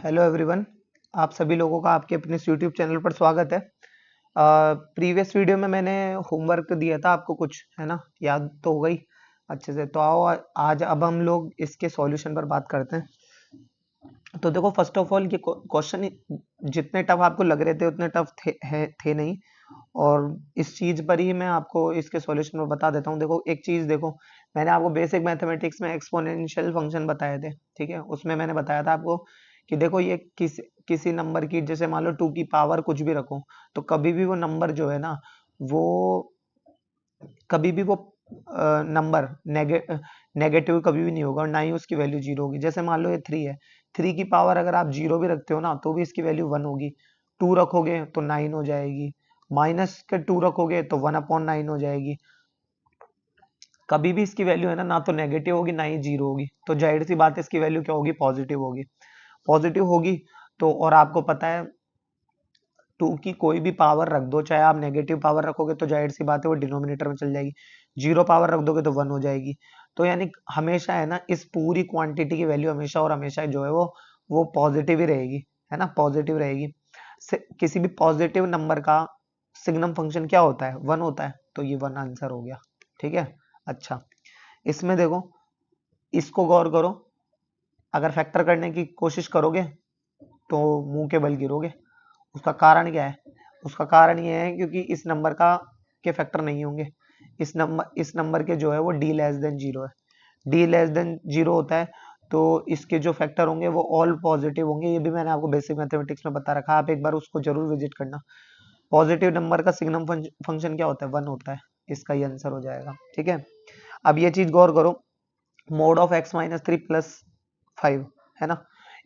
Hello everyone. आप सभी लोगों का आपके अपने यूट्यूब चैनल पर स्वागत है। प्रीवियस वीडियो में मैंने होमवर्क दिया था आपको कुछ, है ना? याद तो हो गई अच्छे से। तो आओ आज अब हम लोग इसके सॉल्यूशन पर बात करते हैं। तो देखो, फर्स्ट ऑफ ऑल ये क्वेश्चन जितने टफ आपको लग रहे थे उतने टफ थे नहीं। और इस चीज पर ही मैं आपको इसके सॉल्यूशन में बता देता हूँ। देखो, एक चीज देखो, मैंने आपको बेसिक मैथमेटिक्स में एक्सपोनेंशियल फंक्शन बताए थे, ठीक है? उसमें मैंने बताया था आपको कि देखो, ये किसी नंबर की, जैसे मान लो 2 की पावर कुछ भी रखो, तो कभी भी वो नंबर जो है ना, वो कभी भी वो नंबर नेगेटिव कभी भी नहीं होगा, और ना ही उसकी वैल्यू जीरो होगी। जैसे मान लो ये 3 है, 3 की पावर अगर आप जीरो भी रखते हो ना, तो भी इसकी वैल्यू 1 होगी। 2 रखोगे तो 9 हो जाएगी, माइनस के 2 रखोगे तो 1/9 हो जाएगी। कभी भी इसकी वैल्यू है ना, ना तो नेगेटिव होगी ना ही जीरो होगी। तो जाहिर सी बात है, इसकी वैल्यू क्या होगी? पॉजिटिव होगी। पॉजिटिव होगी तो, और आपको पता है 2 की कोई भी पावर रख दो, चाहे आप नेगेटिव पावर रखोगे तो जाहिर सी बात है वो डिनोमिनेटर में चल जाएगी। जीरो पावर रख दोगे तो 1 हो जाएगी। तो यानी हमेशा है ना, इस पूरी क्वांटिटी की वैल्यू हमेशा और हमेशा जो है वो पॉजिटिव ही रहेगी, है ना? पॉजिटिव रहेगी। किसी भी पॉजिटिव नंबर का सिग्नम फंक्शन क्या होता है? 1 होता है। तो ये 1 आंसर हो गया, ठीक है? अच्छा, इसमें देखो, इसको गौर करो। अगर फैक्टर करने की कोशिश करोगे तो मुंह के बल गिरोगे। उसका कारण क्या है? उसका कारण ये है क्योंकि इस नंबर का के फैक्टर नहीं होंगे। इस नंबर के जो है वो डी लेस देन जीरो है। डी लेस देन जीरो होता है, तो इसके जो फैक्टर होंगे वो ऑल पॉजिटिव होंगे। ये भी मैंने आपको बेसिक मैथमेटिक्स में बता रखा है, आप एक बार उसको जरूर विजिट करना। पॉजिटिव नंबर का सिग्नम फंक्शन क्या होता है? 1 होता है। इसका ये आंसर हो जाएगा, ठीक है? अब ये चीज गौर करो, मोड ऑफ x-3 + 5, है ना?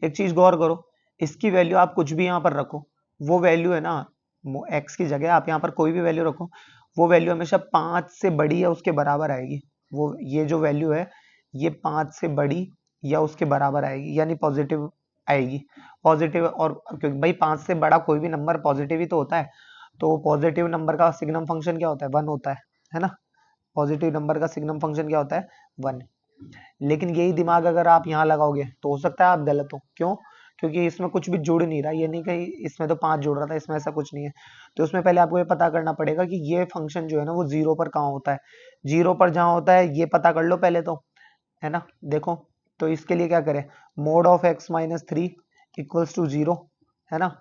एक चीज गौर करो, इसकी वैल्यू आप कुछ भी यहाँ पर रखो, वो वैल्यू है ना, x की जगह आप यहाँ पर कोई भी वैल्यू रखो, वो वैल्यू हमेशा 5 से बड़ी या उसके बराबर आएगी। वो ये जो वैल्यू है, ये 5 से बड़ी या उसके बराबर आएगी, यानी पॉजिटिव आएगी। पॉजिटिव, और क्योंकि भाई 5 से बड़ा कोई भी नंबर पॉजिटिव ही तो होता है। तो पॉजिटिव नंबर का सिग्नम फंक्शन क्या होता है? 1 होता है ना? पॉजिटिव नंबर का सिग्नम फंक्शन क्या होता है? 1। लेकिन यही दिमाग अगर आप यहाँ लगाओगे तो हो सकता है आप गलत हो। क्यों? क्योंकि इसमें कुछ भी जुड़ नहीं रहा। ये नहीं कि इसमें तो 5 जुड़ रहा था, इसमें ऐसा कुछ नहीं है। तो उसमें पहले आपको ये पता करना पड़ेगा कि ये फंक्शन जो है ना, वो जीरो पर कहाँ होता है। जीरो पर जहाँ होता है ये पता कर लो पहले तो, है ना? देखो, तो इसके लिए क्या करें? Mod of x-3 equals to zero, है ना?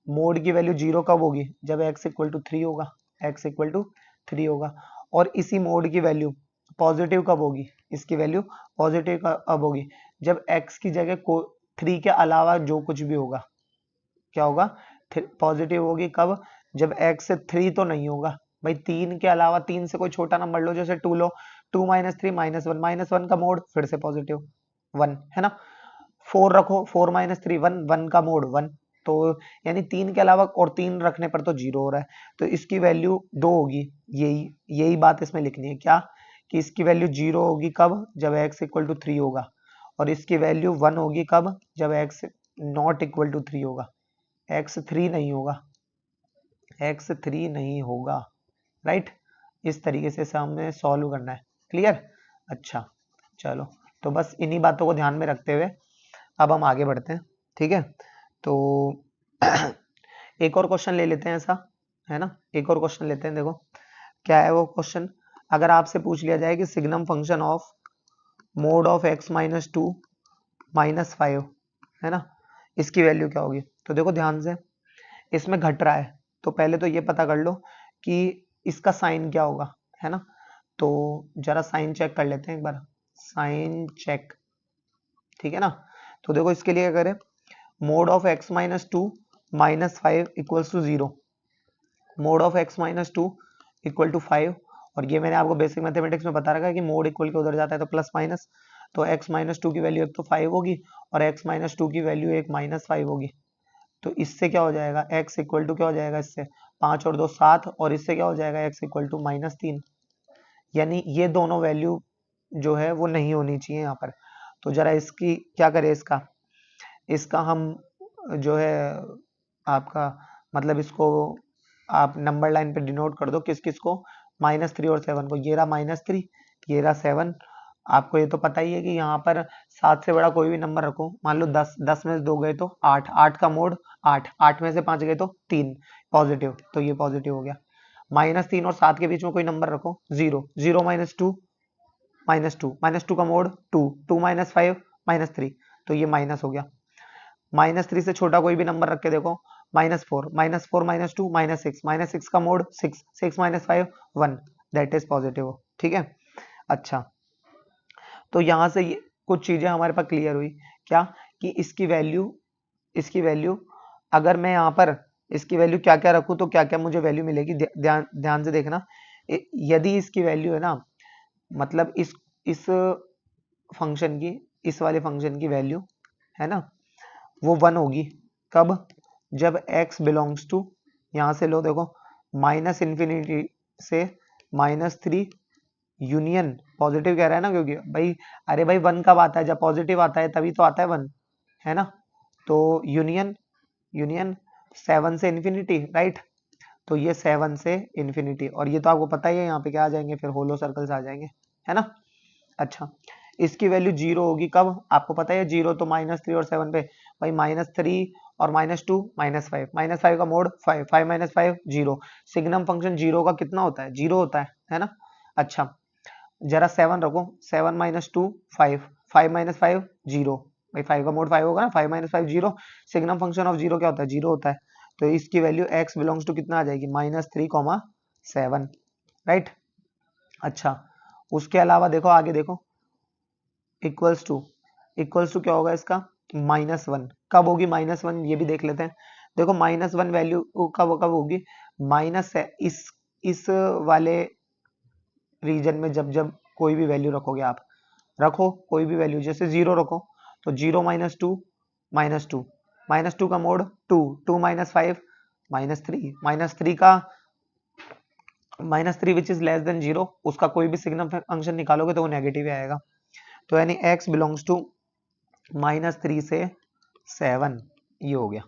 मोड की वैल्यू जीरो कब होगी? जब x=3 होगा। x=3 होगा। और इसी मोड की वैल्यू पॉजिटिव कब होगी? इसकी वैल्यू पॉजिटिव कब होगी? जब x की जगह को 3 के अलावा जो कुछ भी होगा। क्या होगा? पॉजिटिव होगी कब? जब x 3 तो नहीं होगा भाई, 3 के अलावा, 3 से कोई छोटा नंबर लो, जैसे 2 लो। 2 - 3 -1, -1 का मोड फिर से पॉजिटिव 1, है ना? 4 रखो, 4 - 3 1, 1 का मोड 1। तो यानी 3 के अलावा और 3 रखने पर तो जीरो हो रहा है। तो इसकी वैल्यू 2 होगी। यही यही बात इसमें लिखनी है, क्या? कि इसकी वैल्यू जीरो होगी कब? जब x=3 होगा। और इसकी वैल्यू 1 होगी कब? जब x ≠ 3 होगा। x3 नहीं होगा, x3 नहीं होगा, राइट? इस तरीके से हमें सॉल्व करना है। क्लियर? अच्छा, चलो, तो बस इन्हीं बातों को ध्यान में रखते हुए अब हम आगे बढ़ते हैं, ठीक है? तो एक और क्वेश्चन ले लेते हैं ऐसा, है ना? एक और क्वेश्चन लेते हैं। देखो क्या है वो क्वेश्चन। अगर आपसे पूछ लिया जाए कि signum function of mode of x-2 -5, है ना, इसकी वैल्यू क्या होगी? तो देखो ध्यान से, इसमें घट रहा है, तो पहले तो ये पता कर लो कि इसका साइन क्या होगा, है ना? तो जरा साइन चेक कर लेते हैं एक बार। साइन चेक, ठीक है ना? तो देखो, इसके लिए क्या करें? Mod of x-2 -5 equals to 0। Mod of x-2 equal to 5। और ये मैंने आपको बेसिक मैथमेटिक्स में बता रखा है कि मोड इक्वल के उधर जाता है तो प्लस माइनस। तो x-2 की वैल्यू एक तो 5 होगी, और x-2 की वैल्यू एक -5 होगी। तो इससे क्या हो जाएगा? x इक्वल टू क्या हो जाएगा? इससे 5 और 2 7, और इससे क्या हो जाएगा? x equal to -3। यानी ये दोनों वैल्यू जो है वो नहीं होनी चाहिए यहाँ पर। तो जरा इसकी क्या करें? इसका इसका हम जो है आपका, मतलब इसको आप नंबर लाइन पे डिनोट कर दो। किस किस को? -3 और 7 को। ये रहा -3, ये रहा 7। आपको ये तो पता ही है कि यहाँ पर 7 से बड़ा कोई भी नंबर रखो, मान लो 10, 10 में से 2 गए तो 8, 8 का मोड 8, 8 में से 5 गए तो 3 पॉजिटिव, तो ये पॉजिटिव हो गया। -3 और 7 के बीच में कोई नंबर रखो, 0, 0 -2 -2, -2 का मोड 2, 2 -5 -3, तो ये माइनस हो गया। -3 से छोटा कोई भी नंबर रख के देखो, -4, -4 -2 -6, -6 का मोड 6, 6 -5 1, दैट इज पॉजिटिव। ठीक है, अच्छा, तो यहां से ये कुछ चीजें हमारे पास क्लियर हुई, क्या कि इसकी वैल्यू अगर मैं यहाँ पर इसकी वैल्यू क्या क्या रखूं तो क्या क्या मुझे वैल्यू मिलेगी, ध्यान ध्यान से देखना। यदि इसकी वैल्यू है ना, मतलब इस फंक्शन की, इस वाले फंक्शन की वैल्यू है ना, वो 1 होगी। कब? जब x बिलोंग्स टू, यहां से लो देखो, -∞ से -3 यूनियन पॉजिटिव कह रहा है ना, क्योंकि भाई अरे भाई 1 कब आता है? जब पॉजिटिव आता है तभी तो आता है 1, है ना। तो यूनियन 7 से इन्फिनिटी, राइट। तो ये 7 से इन्फिनिटी, और ये तो आपको पता ही है, यहाँ पे क्या आ जाएंगे फिर, होलो सर्कल्स आ जाएंगे, है ना। अच्छा, इसकी वैल्यू 0 होगी कब? आपको पता है 0 तो -3 और 7 पे, भाई -3 और -2 -5, -5 का मोड 5, 5 -5 0, सिग्नम फंक्शन 0 का कितना होता है? 0 होता है ना। अच्छा, जरा 7 रखो, 7 -2 5, 5 -5 0, भाई 5 का मोड 5 होगा ना, 5 -5 0, सिग्नम फंक्शन ऑफ 0 क्या होता है? 0 होता है। तो इसकी वैल्यू x बिलोंग्स टू कितना आ जाएगी? -3, 7, राइट। अच्छा, उसके अलावा देखो, आगे देखो, इक्वल्स टू क्या होगा इसका? -1, कब होगी -1? ये भी देख लेते हैं। देखो -1 वैल्यू कब कब होगी? माइनस है इस वाले रीजन में, जब जब कोई भी वैल्यू रखोगे आप, रखो कोई भी वैल्यू, जैसे 0 रखो तो 0 -2 -2, -2 का मोड 2, 2 -5 -3, -3 का -3 विच इज लेस देन 0, उसका कोई भी सिग्नम फंक्शन निकालोगे तो वो नेगेटिव ही आएगा। तो यानी x बिलोंग्स टू -3 से 7, ये हो गया,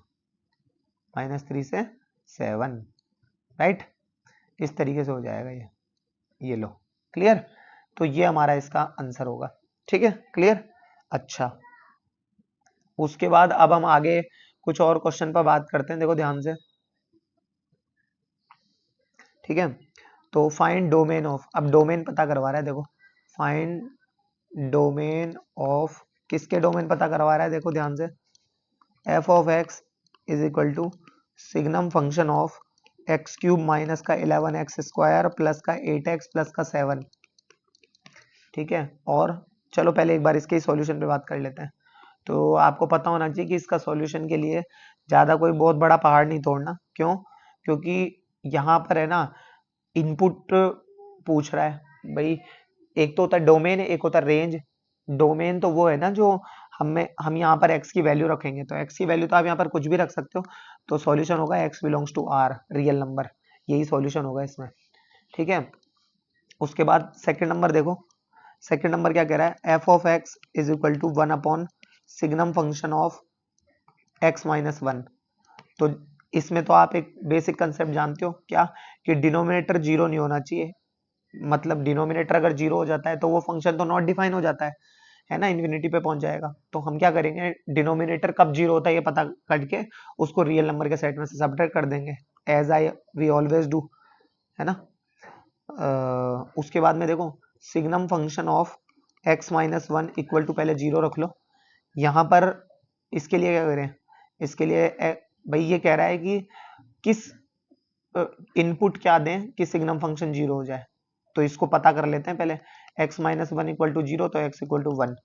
-3 से 7, राइट। इस तरीके से हो जाएगा ये लो, क्लियर। तो ये हमारा इसका आंसर होगा, ठीक है, क्लियर। अच्छा, उसके बाद अब हम आगे कुछ और क्वेश्चन पर बात करते हैं, देखो ध्यान से, ठीक है। तो फाइंड डोमेन ऑफ, अब डोमेन पता करवा रहा है, देखो फाइंड डोमेन ऑफ, किसके डोमेन पता करवा रहा है? देखो ध्यान से, f of x is equal to signum function of x cube minus का 11x² प्लस का 8x प्लस का 7, ठीक है। और चलो पहले एक बार इसके सॉल्यूशन पे बात कर लेते हैं। तो आपको पता होना चाहिए कि इसका सॉल्यूशन के लिए ज़्यादा कोई बहुत बड़ा पहाड़ नहीं तोड़ना, क्यों? क्योंकि यहाँ पर है ना, इनपुट पूछ रहा है भाई, एक तो होता है डोमेन, एक होता है रेंज। डोमेन तो वो है ना जो हम यहाँ पर x की वैल्यू रखेंगे, तो x की वैल्यू तो आप यहाँ पर कुछ भी रख सकते हो, तो सॉल्यूशन होगा x belongs to r, real number, यही सॉल्यूशन होगा इसमें, ठीक है। उसके बाद सेकंड नंबर देखो, सेकंड नंबर क्या कह रहा है? f of x is equal to 1 upon signum function of x minus 1। तो इसमें तो आप एक बेसिक कंसेप्ट जानते हो, क्या कि डिनोमिनेटर जीरो नहीं होना चाहिए, मतलब डिनोमिनेटर अगर जीरो हो जाता है तो वो फंक्शन तो नॉट डिफाइन हो जाता है ना, इन्फिनिटी पे पहुंच जाएगा। तो हम क्या करेंगे, डिनोमिनेटर कब जीरो होता है ये पता करके उसको रियल नंबर के सेट में से सब्ट्रैक्ट कर देंगे, as I we always do, है ना। उसके बाद में देखो, signum function of x minus 1 equal to, पहले जीरो रख लो यहाँ पर। इसके लिए क्या करें? इसके लिए भाई ये कह रहा है कि किस इनपुट क्या दें कि सिग्नम फंक्शन जीरो हो जाए, तो इसको पता कर लेते हैं पहले। x minus 1 equal to zero, तो x इक्वल टू 1,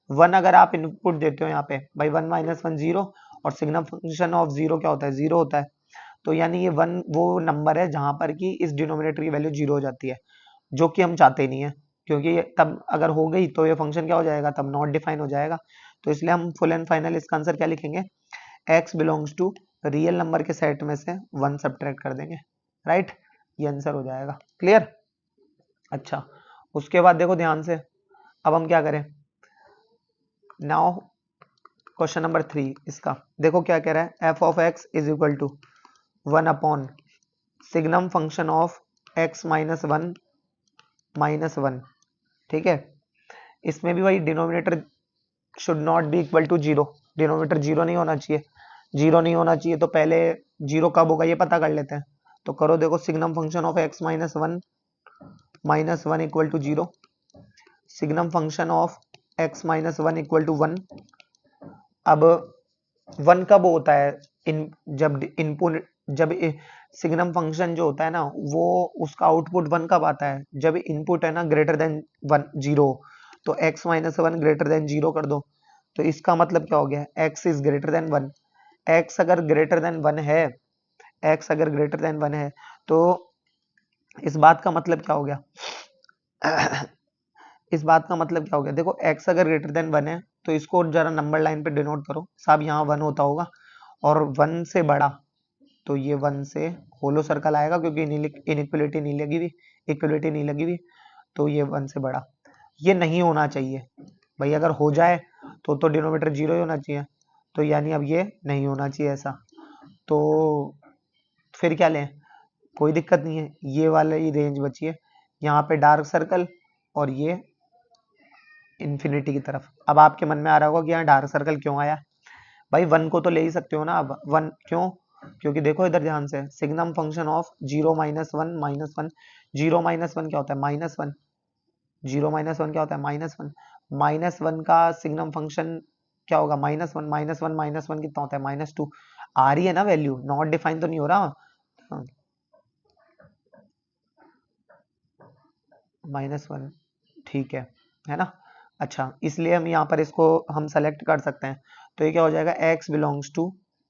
1 अगर आप इनपुट देते हो यहाँ पे, भाई 1 माइनस 1 जीरो, और सिग्नम फंक्शन ऑफ जीरो क्या होता है? जीरो होता है। तो यानी ये 1 वो नंबर है जहां पर कि इस डिनोमिनेटर की वैल्यू जीरो हो जाती है, जो कि हम चाहते ही नहीं है, क्योंकि तब अगर हो गई तो ये फंक्शन क्या हो जाएगा? तब नॉट डिफाइन हो जाएगा। तो इसलिए हम फुल एंड फाइनल इसका आंसर क्या लिखेंगे? x belongs to real number के सेट में से 1 सब्ट्रैक्ट कर देंगे, राइट। ये आंसर हो जाएगा, क्लियर। अच्छा, उसके बाद देखो ध्यान से, अब हम क्या करें नाउ, क्वेश्चन नंबर 3 इसका देखो क्या कह रहा है, f of x is equal to 1 upon signum function of x minus 1 minus 1, ठीक है। इसमें भी वही denominator should not be equal to zero, denominator zero नहीं होना चाहिए, जीरो नहीं होना चाहिए। तो पहले जीरो कब होगा ये पता कर लेते हैं। तो करो देखो, signum function of x minus one equal to zero, signum function of x minus one equal to one. अब वन कब होता है, जब इनपुट, जब सिग्नम फंक्शन जो होता है ना वो उसका आउटपुट वन कब आता है, जब इनपुट है ना ग्रेटर देन वन जीरो। तो x minus one greater than zero कर दो। तो इसका मतलब क्या हो गया, x is greater than one. x अगर ग्रेटर देन वन है, x अगर ग्रेटर देन वन है, तो इस बात का मतलब क्या हो गया इस बात का मतलब क्या हो गया, देखो x अगर ग्रेटर देन वन है तो इसको जरा नंबर लाइन पे डिनोट करो साहब, यहाँ वन होता होगा, और वन से बड़ा तो ये वन से होलो सर्कल आएगा, क्योंकि इनइक्वलिटी नहीं लगी हुई, इक्वलिटी नहीं लगी हुई, तो ये वन से बड़ा। ये नहीं होना चाहिए भाई, अगर हो जाए तो डिनोमिनेटर जीरो ही होना चाहिए, तो यानी अब ये नहीं होना चाहिए ऐसा। तो फिर क्या लें, कोई दिक्कत नहीं है, ये वाले ही रेंज बची है, यहाँ पे डार्क सर्कल और ये इन्फिनिटी की तरफ। अब आपके मन में आ रहा होगा कि यहाँ डार्क सर्कल क्यों आया, भाई वन को तो ले ही सकते हो ना अब, वन क्यों, क्योंकि देखो इधर ध्यान से, signum function of zero minus one, zero minus one क्या होता है minus one, zero minus one क्या होता है माइनस वन, माइनस वन का सिग्नम फंक्शन क्या होगा माइनस वन, माइनस वन कितना होता है माइनस टू। आ रही है ना वैल्यू, नॉट डिफाइन तो नहीं हो रहा, माइनस वन, ठीक है ना। अच्छा, इसलिए हम यहाँ पर इसको हम सेलेक्ट कर सकते हैं। तो ये क्या हो जाएगा, x बिलोंग्स टू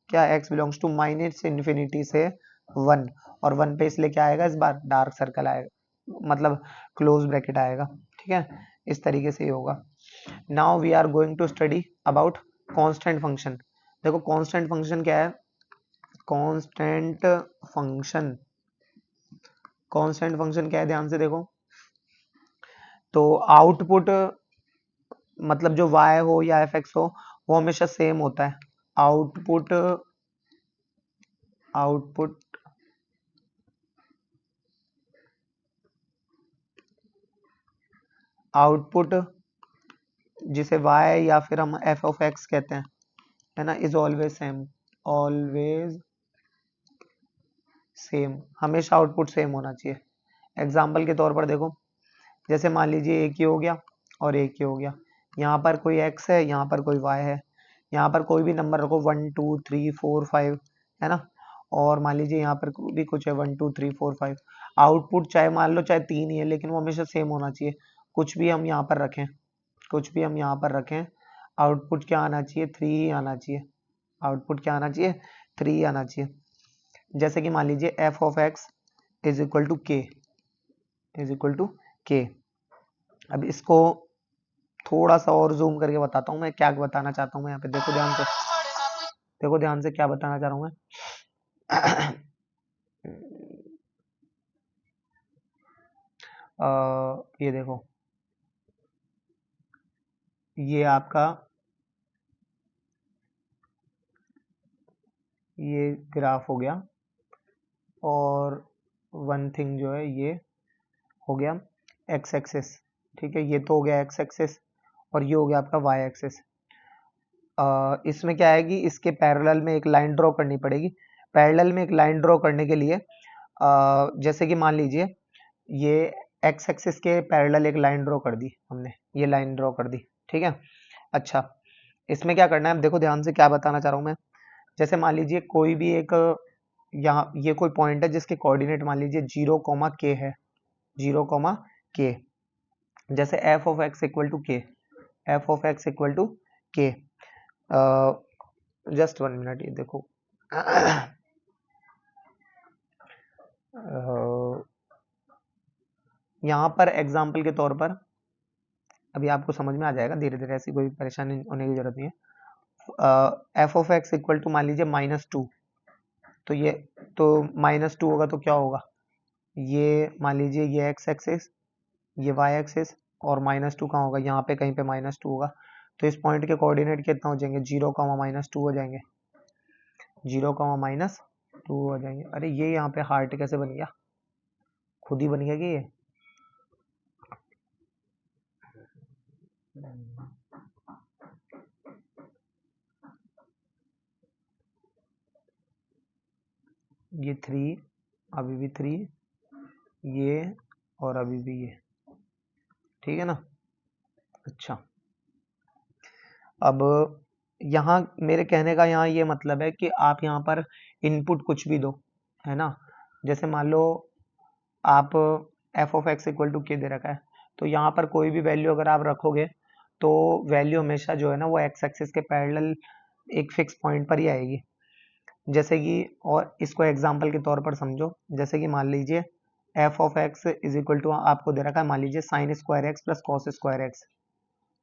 क्या, x belongs to minus infinity से वन, और वन पे इसलिए क्या आएगा, इस बार डार्क सर्कल आएगा, मतलब क्लोज ब्रैकेट आएगा, ठीक है। इस तरीके से ही होगा। Now we are going to study about constant function. देखो कांस्टेंट फंक्शन क्या है, कांस्टेंट फंक्शन, कांस्टेंट फंक्शन क्या है, ध्यान से देखो। तो आउटपुट मतलब जो y हो या fx हो वो हमेशा सेम होता है। आउटपुट आउटपुट आउटपुट जिसे y या फिर हम f ऑफ x कहते हैं, है ना, is always same, always same, हमेशा आउटपुट सेम होना चाहिए। एग्जाम्पल के तौर पर देखो, जैसे मान लीजिए एक ही हो गया और एक ही हो गया, यहाँ पर कोई x है, यहाँ पर कोई y है, यहाँ पर कोई भी नंबर रखो 1 2 3 4 5, है ना, और मान लीजिए यहाँ पर भी कुछ है 1 2 3 4 5, आउटपुट चाहे मान लो चाहे तीन ही है, लेकिन वो हमेशा सेम होना चाहिए। कुछ भी हम यहाँ पर रखें, कुछ भी हम यहाँ पर रखें, आउटपुट क्या आना चाहिए, थ्री ही आना चाहिए, आउटपुट क्या आना चाहिए, थ्री ही आना चाहिए। जैसे कि मान लीजिए f of x is equal to k, is equal to k. अब इसको थोड़ा सा और जूम करके बताता हूँ मैं क्या बताना चाहता हूँ मैं यहाँ पे, देखो ध्यान से, देखो ध्यान से क्या बताना चाह रहा हूँ मैं ये देखो, ये आपका ये ग्राफ हो गया, और वन थिंग जो है ये हो गया एक्स एक्सिस, ठीक है, ये तो हो गया एक्स एक्सिस, और ये हो गया आपका वाई एक्सिस। इसमें क्या है कि इसके पैरेलल में एक लाइन ड्रॉ करनी पड़ेगी। पैरेलल में एक लाइन ड्रॉ करने के लिए जैसे कि मान लीजिए ये एक्स एक्सिस के पैरेलल एक लाइन ड्रॉ कर दी हमने, ये लाइन ड्रॉ कर दी, ठीक है। अच्छा, इसमें क्या करना है, अब देखो ध्यान से क्या बताना चाह रहा हूँ मैं। जैसे मान लीजिए कोई भी एक यहाँ ये कोई पॉइंट है जिसके कोऑर्डिनेट मान लीजिए 0, है, 0, जैसे f of x equal to k, f of x equal to k, just 1 minute, ये देखो यहाँ पर एग्जाम्पल के तौर पर, अभी आपको समझ में आ जाएगा धीरे धीरे, ऐसी कोई परेशानी होने की जरूरत नहीं है। f of x equal to मान लीजिए -2, तो ये तो -2 होगा तो क्या होगा, ये मान लीजिए ये x एक्सिस, ये y एक्सिस, और -2 कहाँ होगा, यहाँ पे कहीं पे -2 होगा। तो इस पॉइंट के कोऑर्डिनेट कितना हो जाएंगे, 0, -2 हो जाएंगे, 0, -2 हो जाएंगे। अरे ये यहाँ पे हार्ट कैसे बन गया, खुद ही बन गया कि ये, ये 3, अभी भी 3, ये और अभी भी ये, ठीक है ना। अच्छा, अब यहाँ मेरे कहने का यहाँ ये मतलब है कि आप यहाँ पर इनपुट कुछ भी दो, है ना। जैसे मान लो आप f of x equal to k दे रखा है, तो यहाँ पर कोई भी वैल्यू अगर आप रखोगे तो वैल्यू हमेशा जो है ना वो एक्स एक्सिस के पैरेलल एक फिक्स पॉइंट पर ही आएगी। जैसे कि, और इसको एग्जांपल के तौर पर समझो, जैसे कि मान लीजिए f of x is equal to आपको दे रखा है, मान लीजिए sine square x plus cos square x.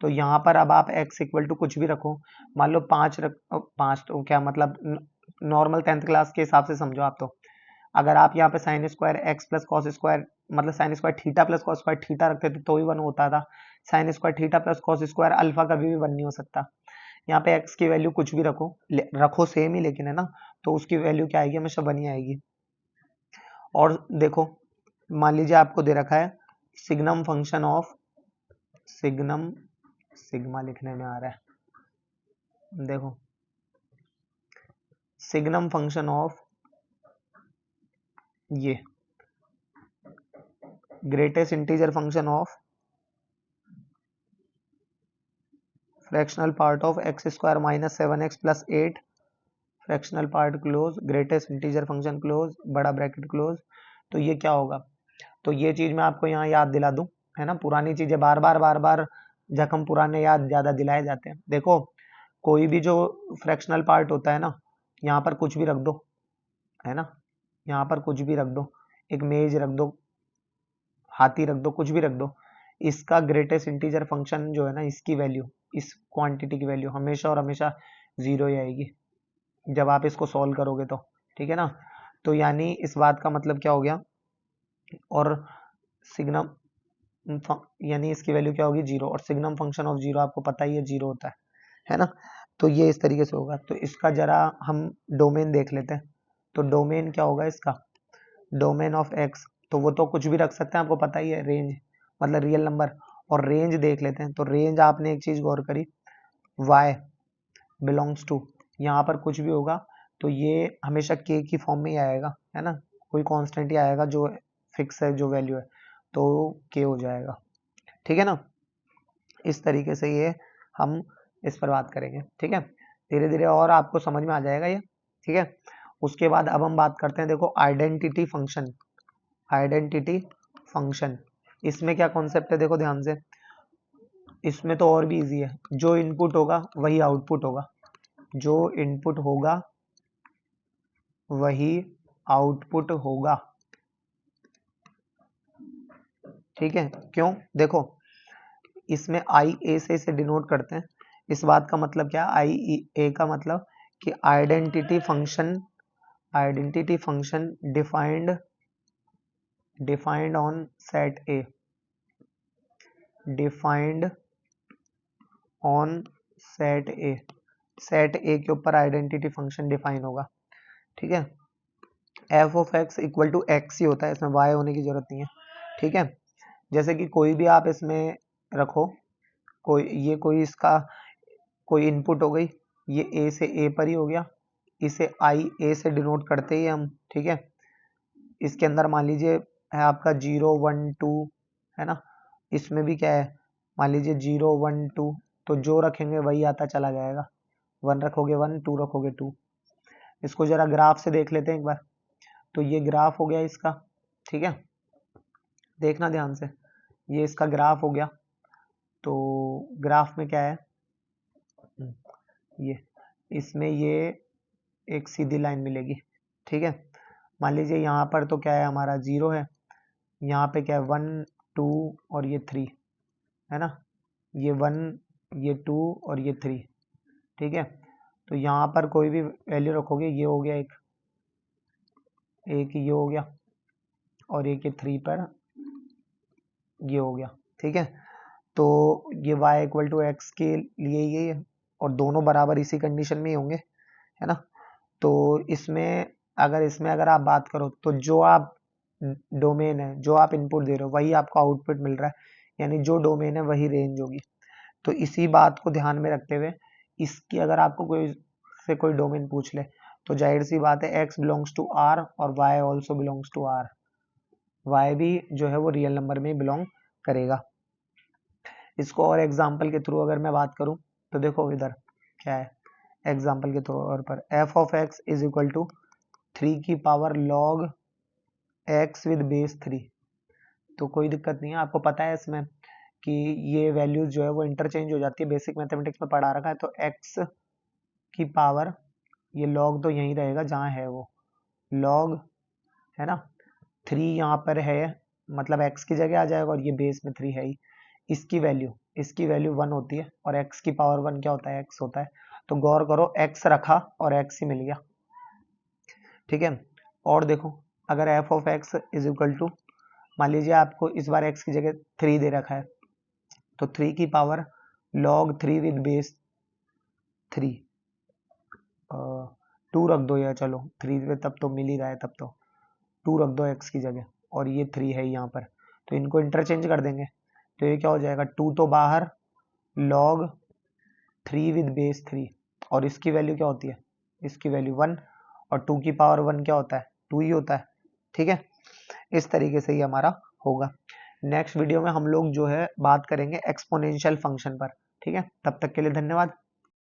तो यहाँ पर अब आप x इक्वल टू कुछ भी रखो, मान लो 5 रख, 5 तो क्या मतलब नॉर्मल 10th क्लास के हिसाब से समझो आप। तो अगर आप यहाँ पे sine square x plus cos square मतलब sine square theta plus cos square theta रखते तो ही 1 होता था। Sine square theta plus cos square alpha कभी भी 1 नहीं हो सकता। यहाँ पे x की वैल्यू कुछ भी रखो, रखो सेम ही लेकिन, है ना, तो उसकी वैल्यू क्या आएगी, हमेशा 1 ही आएगी। और देखो मान लीजिए आपको दे रखा है signum function of, signum, sigma लिखने में आ रहा है, देखो सिग्नम फंक्शन ऑफ ये greatest integer function of fractional part of x square minus 7x plus 8 fractional part close greatest integer function close बड़ा ब्रैकेट क्लोज। तो ये क्या होगा, तो ये चीज मैं आपको यहाँ याद दिला दूं, है ना। पुरानी चीजें बार बार जख्म पुराने याद ज्यादा दिलाए जाते हैं। देखो कोई भी जो फ्रैक्शनल पार्ट होता है ना, यहाँ पर कुछ भी रख दो, है ना, यहाँ पर कुछ भी रख दो, एक मेज रख दो, हाथी रख दो, कुछ भी रख दो, इसका ग्रेटेस्ट इंटीजर फंक्शन जो है ना, इसकी वैल्यू, इस क्वांटिटी की वैल्यू हमेशा और हमेशा 0 ही आएगी जब आप इसको सॉल्व करोगे तो, ठीक है ना। तो यानी इस बात का मतलब क्या हो गया, और सिग्नम यानी इसकी वैल्यू क्या होगी 0, और सिग्नम फंक्शन ऑफ 0 आपको पता ही है 0 होता है ना। तो ये इस तरीके से होगा। तो इसका जरा हम डोमेन देख लेते हैं। तो डोमेन क्या होगा इसका, डोमेन ऑफ एक्स, तो वो तो कुछ भी रख सकते हैं, आपको पता ही है, रेंज मतलब रियल नंबर। और रेंज देख लेते हैं, तो रेंज आपने एक चीज गौर करी, y बिलोंग्स टू, यहाँ पर कुछ भी होगा तो ये हमेशा k की फॉर्म में ही आएगा, है ना, कोई कांस्टेंट ही आएगा जो फिक्स है, जो वैल्यू है, तो k हो जाएगा, ठीक है ना। इस तरीके से ये हम इस पर बात करेंगे, ठीक है। धीरे धीरे और आपको समझ में आ जाएगा ये, ठीक है। उसके बाद अब हम बात करते हैं, देखो आइडेंटिटी फंक्शन, आइडेंटिटी फंक्शन, इसमें क्या कॉन्सेप्ट है, देखो ध्यान से, इसमें तो और भी इजी है, जो इनपुट होगा वही आउटपुट होगा, जो इनपुट होगा वही आउटपुट होगा, ठीक है। क्यों, देखो इसमें आई ए से इसे डिनोट करते हैं, इस बात का मतलब क्या, आई ए का मतलब कि identity function, identity function defined, defined on set A, defined on set A, set A के ऊपर आइडेंटिटी फंक्शन डिफाइन होगा, ठीक है। F of x equal to x ही होता है, इसमें वाई होने की जरूरत नहीं है, ठीक है। जैसे कि कोई भी आप इसमें रखो, कोई ये कोई इसका कोई इनपुट हो गई, ये ए से ए पर ही हो गया, इसे आई ए से डिनोट करते ही हम, ठीक है। इसके अंदर मान लीजिए है आपका 0 1 2, है ना, इसमें भी क्या है, मान लीजिए 0 1 2, तो जो रखेंगे वही आता चला जाएगा, 1 रखोगे 1, 2 रखोगे 2। इसको जरा ग्राफ से देख लेते हैं एक बार। तो ये ग्राफ हो गया इसका, ठीक है, देखना ध्यान से, ये इसका ग्राफ हो गया। तो ग्राफ में क्या है, ये इसमें ये एक सीधी लाइन मिलेगी, ठीक है। मान लीजिए यहाँ पर तो क्या है, हमारा 0 है, यहाँ पे क्या है 1 2 और ये 3, है ना, ये 1 ये 2 और ये 3, ठीक है। तो यहाँ पर कोई भी वैल्यू रखोगे, ये हो गया एक, एक ये हो गया, और एक ये 3 पर ये हो गया, ठीक है। तो ये y इक्वल टू एक्स के लिए ये है, और दोनों बराबर इसी कंडीशन में ही होंगे, है ना। तो इसमें अगर आप बात करो, तो जो आप डोमेन है, जो आप इनपुट दे रहे हो वही आपको आउटपुट मिल रहा है, यानी जो डोमेन है वही रेंज होगी। तो इसी बात को ध्यान में रखते हुए इसकी अगर आपको कोई डोमेन पूछ ले तो जाहिर सी बात है x बिलोंग्स टू r और y also belongs to r, y भी जो है वो रियल नंबर में बिलोंग करेगा। इसको और एग्जाम्पल के थ्रू अगर मैं बात करूं तो देखो इधर क्या है, एग्जाम्पल के तौर पर f of x is equal to 3 की power log x with base 3। तो कोई दिक्कत नहीं है, आपको पता है इसमें कि ये वैल्यूज जो है वो इंटरचेंज हो जाती है, बेसिक मैथमेटिक्स में पढ़ा रखा है। तो x की पावर, ये log तो यहीं रहेगा जहां है वो log, है ना, 3 यहाँ पर है, मतलब x की जगह आ जाएगा और ये बेस में 3 है ही। इसकी वैल्यू 1 होती है और x की पावर 1 क्या होता है, x होता है। तो गौर करो x रखा और x ही मिल गया, ठीक है। और देखो अगर f of x is equal to, मान लीजिए आपको इस बार x की जगह 3 दे रखा है, तो 3 की पावर log 3 विद बेस 3, 2 रख दो, या चलो 3 पे तब तो मिल ही रहा है, तब तो 2 रख दो x की जगह और ये 3 है यहाँ पर, तो इनको इंटरचेंज कर देंगे। तो ये क्या हो जाएगा, 2 तो बाहर, log 3 विद बेस 3, और इसकी वैल्यू क्या होती है, इसकी वैल्यू 1, और 2 की पावर 1 क्या होता है, 2 ही होता है, ठीक है। इस तरीके से ही हमारा होगा। नेक्स्ट वीडियो में हम लोग जो है बात करेंगे एक्सपोनेंशियल फंक्शन पर, ठीक है। तब तक के लिए धन्यवाद।